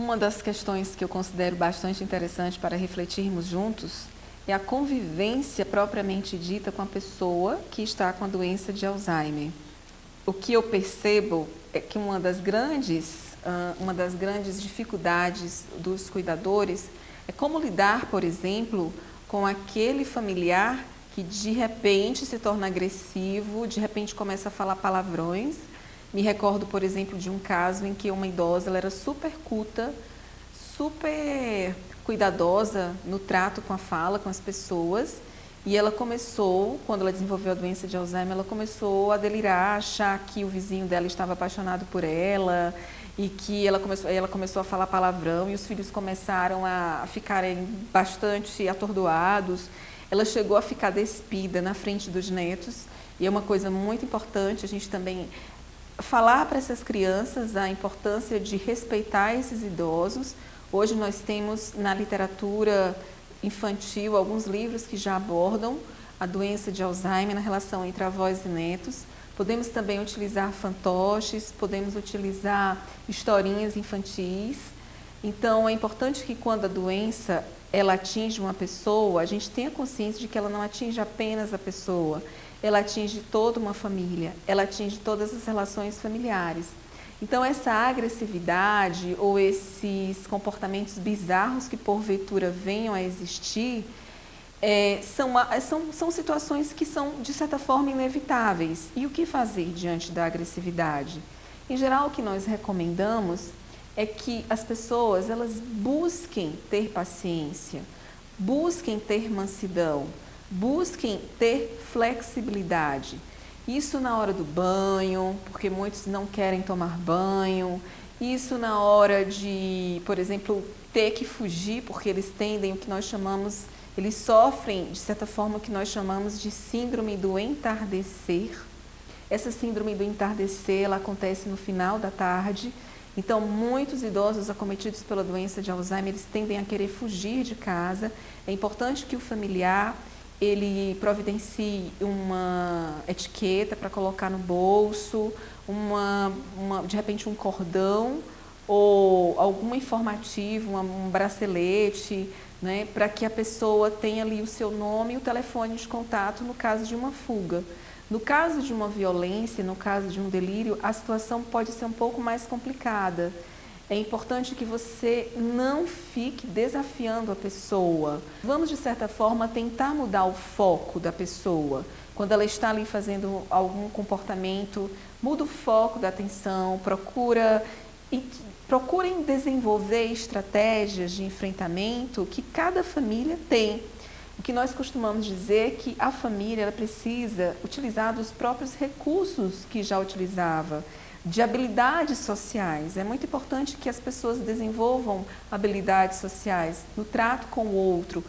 Uma das questões que eu considero bastante interessante para refletirmos juntos é a convivência propriamente dita com a pessoa que está com a doença de Alzheimer. O que eu percebo é que uma das grandes dificuldades dos cuidadores é como lidar, por exemplo, com aquele familiar que de repente se torna agressivo, de repente começa a falar palavrões. Me recordo, por exemplo, de um caso em que uma idosa, ela era super culta, super cuidadosa no trato com a fala, com as pessoas, e ela começou, quando ela desenvolveu a doença de Alzheimer, ela começou a delirar, achar que o vizinho dela estava apaixonado por ela e que ela começou a falar palavrão e os filhos começaram a ficarem bastante atordoados. Ela chegou a ficar despida na frente dos netos e é uma coisa muito importante a gente também falar para essas crianças a importância de respeitar esses idosos. Hoje nós temos na literatura infantil alguns livros que já abordam a doença de Alzheimer na relação entre avós e netos. Podemos também utilizar fantoches, podemos utilizar historinhas infantis. Então é importante que quando a doença ela atinge uma pessoa, a gente tenha consciência de que ela não atinge apenas a pessoa, ela atinge toda uma família, ela atinge todas as relações familiares. Então essa agressividade ou esses comportamentos bizarros que porventura venham a existir, são situações que são de certa forma inevitáveis. E o que fazer diante da agressividade? Em geral, o que nós recomendamos é que as pessoas elas busquem ter paciência, busquem ter mansidão, busquem ter flexibilidade. Isso na hora do banho, porque muitos não querem tomar banho. Isso na hora de, por exemplo, ter que fugir, porque eles tendem o que nós chamamos, eles sofrem de certa forma o que nós chamamos de síndrome do entardecer. Essa síndrome do entardecer, ela acontece no final da tarde. Então, muitos idosos acometidos pela doença de Alzheimer, eles tendem a querer fugir de casa. É importante que o familiar ele providencie uma etiqueta para colocar no bolso, de repente um cordão ou algum informativo, um bracelete, né, para que a pessoa tenha ali o seu nome e o telefone de contato no caso de uma fuga. No caso de uma violência, no caso de um delírio, a situação pode ser um pouco mais complicada. É importante que você não fique desafiando a pessoa. Vamos, de certa forma, tentar mudar o foco da pessoa. Quando ela está ali fazendo algum comportamento, muda o foco da atenção, procurem desenvolver estratégias de enfrentamento que cada família tem. O que nós costumamos dizer é que a família ela precisa utilizar dos próprios recursos que já utilizava, de habilidades sociais. É muito importante que as pessoas desenvolvam habilidades sociais no trato com o outro,